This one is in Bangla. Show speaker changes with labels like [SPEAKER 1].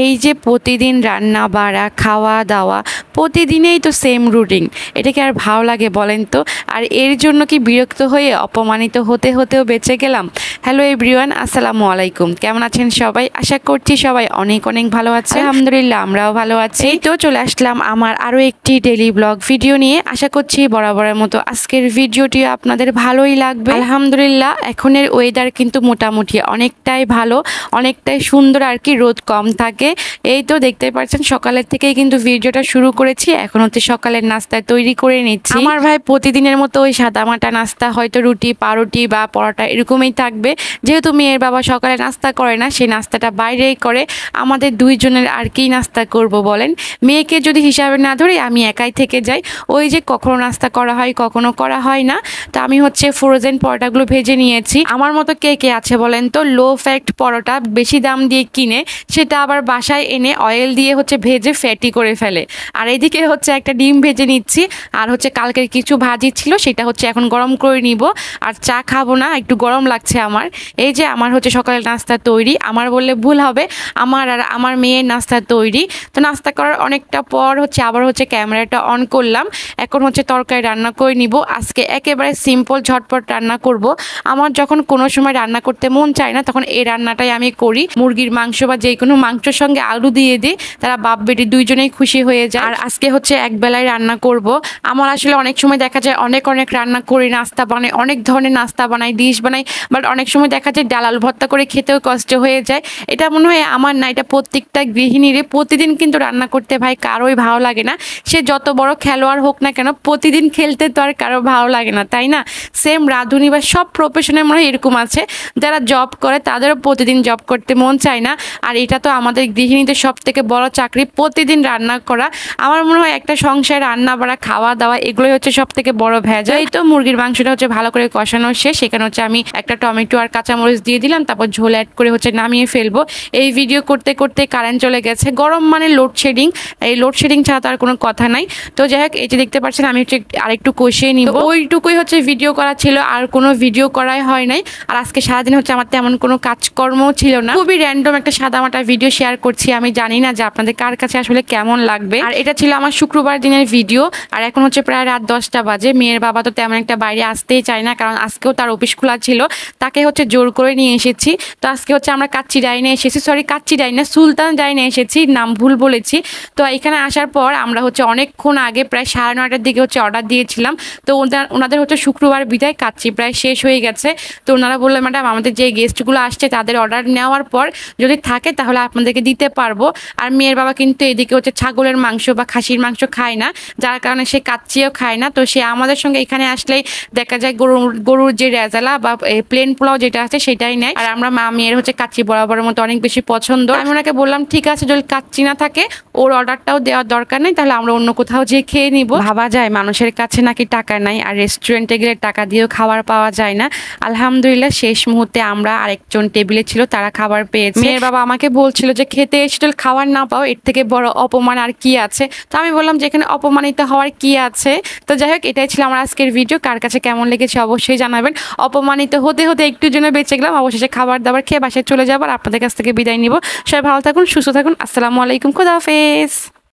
[SPEAKER 1] এই যে প্রতিদিন রান্না বাড়া খাওয়া দাওয়া প্রতিদিনেই তো সেম রুটিন, এটা কি আর ভালো লাগে বলেন তো? আর এর জন্য কি বিরক্ত হয়ে অপমানিত হতে হতেও বেঁচে গেলাম। হ্যালো এভরিওয়ান, আসসালামু আলাইকুম। কেমন আছেন সবাই? আশা করছি সবাই অনেক অনেক ভালো আছে। আলহামদুলিল্লাহ আমরাও ভালো আছি। এই তো চলে আসলাম আমার আরও একটি ডেইলি ব্লগ ভিডিও নিয়ে। আশা করছি বরাবরের মতো আজকের ভিডিওটি আপনাদের ভালোই লাগবে। আলহামদুলিল্লাহ এখনের ওয়েদার কিন্তু মোটামুটি অনেকটাই ভালো, অনেকটাই সুন্দর আর কি, রোদ কম থাকে। এই তো দেখতে পাচ্ছেন সকালের থেকেই কিন্তু ভিডিওটা শুরু করেছি। এখন হচ্ছে সকালের নাস্তা তৈরি করে নিচ্ছি। আমার ভাই প্রতিদিনের মতো ওই সাদামাটা নাস্তা, হয়তো রুটি পাউরুটি বা পরোটা এরকমই থাকবে। যেহেতু মেয়ের বাবা সকালে নাস্তা করে না, সেই নাস্তাটা বাইরেই করে। আমাদের দুইজনের আর কি নাস্তা করব বলেন? মেয়েকে যদি হিসাবে না ধরি, আমি একাই থেকে যাই। ওই যে কখনো নাস্তা করা হয় কখনো করা হয় না। তো আমি হচ্ছে ফ্রোজেন পরোটাগুলো ভেজে নিয়েছি। আমার মতো কে কে আছে বলেন তো, লো ফ্যাট পরোটা বেশি দাম দিয়ে কিনে সেটা আবার বাসায় এনে অয়েল দিয়ে হচ্ছে ভেজে ফ্যাটি করে ফেলে। আর এদিকে হচ্ছে একটা ডিম ভেজে নিচ্ছি, আর হচ্ছে কালকের কিছু ভাজি ছিল সেটা হচ্ছে এখন গরম করে নিব। আর চা খাবো না, একটু গরম লাগছে আমার। এই যে আমার হচ্ছে সকালের নাস্তা তৈরি, আমার বললে ভুল হবে, আমার আর আমার মেয়ের নাস্তা তৈরি। তো নাস্তা করার অনেকটা পর হচ্ছে আবার হচ্ছে ক্যামেরাটা অন করলাম। এখন হচ্ছে তরকারি রান্না করে নিব। আজকে একেবারে সিম্পল ঝটপট রান্না করব। আমার যখন কোনো সময় রান্না করতে মন চায় না, তখন এই রান্নাটাই আমি করি। মুরগির মাংস বা যে কোনো মাংসের সঙ্গে আলু দিয়ে দিই, তারা বাপ বেটি দুইজনেই খুশি হয়ে যায়। আর আজকে হচ্ছে এক বেলায় রান্না করব। আমার আসলে অনেক সময় দেখা যায় অনেক রান্না করি, নাস্তা বানাই, অনেক ধরনের নাস্তা বানাই, ডিশ বানাই, বাট অনেক সময় দেখা যায় ডাল আলু ভর্তা করে খেতেও কষ্ট হয়ে যায়। এটা মনে হয় আমার না, এটা প্রত্যেকটা গৃহিণীরে। প্রতিদিন কিন্তু রান্না করতে ভাই কারোই ভালো লাগে না, সে যত বড় খেলোয়াড় হোক না কেন, প্রতিদিন খেলতে তো আর কারো ভালো লাগে না, তাই না? সেম রাঁধুনি বা সব প্রফেশনের মনে হয় এরকম আছে, যারা জব করে তাদেরও প্রতিদিন জব করতে মন চায় না। আর এটা তো আমাদের গৃহিণীদের সব থেকে বড় চাকরি, প্রতিদিন রান্না করা। আমার মনে হয় একটা সংসারে রান্না বাড়া খাওয়া দাওয়া এগুলোই হচ্ছে সব থেকে বড় ভেজাল। এই তো মুরগির মাংসটা হচ্ছে ভালো করে কষানো শেষ। সেখানে হচ্ছে আমি একটা টমেটো আর কাঁচামরিচ দিয়ে দিলাম, তারপর ঝোল অ্যাড করে হচ্ছে নামিয়ে ফেলবো। এই ভিডিও করতে করতে কারেন্ট চলে গেছে। গরম মানে লোডশেডিং, এই লোডশেডিং ছাড়া তো আর কোনো কথা নাই। তো যাই হোক, এই যে দেখতে পাচ্ছেন আমি হচ্ছে আরেকটু কষিয়ে নিব। ওইটুকুই হচ্ছে ভিডিও করা ছিল, আর কোনো ভিডিও করাই হয় নাই। আর আজকে সারাদিন হচ্ছে আমার তেমন কোনো কাজকর্মও ছিল না, খুবই র্যান্ডম একটা সাদামাটা ভিডিও শেয়ার করছি। আমি জানি না যে আপনাদের কার কাছে আসলে কেমন লাগবে। আর এটা ছিল আমার শুক্রবার দিনের ভিডিও। আর এখন হচ্ছে প্রায় রাত 10টা বাজে। মেয়ের বাবা তো তেমন একটা বাইরে আসতেই চায় না, কারণ আজকেও তার অফিস খোলা ছিল, তাকে হচ্ছে জোর করে নিয়ে এসেছি। তো আজকে হচ্ছে আমরা কাচ্চি ডাইনে এসেছি, সরি কাচ্চি ডাইনে সুলতান ডাইনে এসেছি, নাম ভুল বলেছি। তো এখানে আসার পর আমরা হচ্ছে অনেকক্ষণ আগে প্রায় 9:30টার দিকে হচ্ছে অর্ডার দিয়েছিলাম। তো ওনাদের হচ্ছে শুক্রবার বিদায়, কাচ্চি প্রায় শেষ হয়ে গেছে। তো ওনারা বললো, ম্যাডাম আমাদের যে গেস্টগুলো আসছে তাদের অর্ডার নেওয়ার পর যদি থাকে তাহলে আপনাদেরকে দিতে পারবো। আর মেয়ের বাবা কিন্তু এদিকে হচ্ছে ছাগলের মাংস বা খাসির মাংস খায় না, যার কারণে সে কাচ্চিও খায় না। তো সে আমাদের সঙ্গে এখানে আসলেই দেখা যায় গরুর যে রেজালা বা প্লেন পোলাও যেটা আছে সেটাই নেয়। আর আমরা মা মেয়ের হচ্ছে কাচ্চি বরাবরের মতো অনেক বেশি পছন্দ। আমি ওনাকে বললাম ঠিক আছে, যদি কাচ্চি না থাকে ওর অর্ডারটাও দেওয়ার দরকার নেই, তাহলে আমরা অন্য কোথাও যেয়ে খেয়ে নিব। ভাবা যায় মানুষের কাছে নাকি টাকা নাই, আর রেস্টুরেন্টে গেলে টাকা দিয়েও খাবার পাওয়া যায় না। আলহামদুলিল্লাহ শেষ মুহূর্তে আমরা আরেকজন টেবিলে ছিল, তারা খাবার পেয়েছে। মেয়ের বাবা আমাকে বলছিল যে খেতে এসে খাবার না পাও এর থেকে বড় অপমান আর কি আছে। তো আমি বললাম যে এখানে অপমানিত হওয়ার কি আছে। তো যাই হোক, এটাই ছিল আমার আজকের ভিডিও। কার কাছে কেমন লেগেছে অবশ্যই জানাবেন। অপমানিত হতে হতে একটুর জন্য বেঁচে গেলাম, অবশেষে খাবার দাবার খেয়ে বাসায় চলে যাবার আপনাদের কাছ থেকে বিদায় নিব। সবাই ভালো থাকুন, সুস্থ থাকুন। আসসালামু আলাইকুম, খোদা হাফেজ।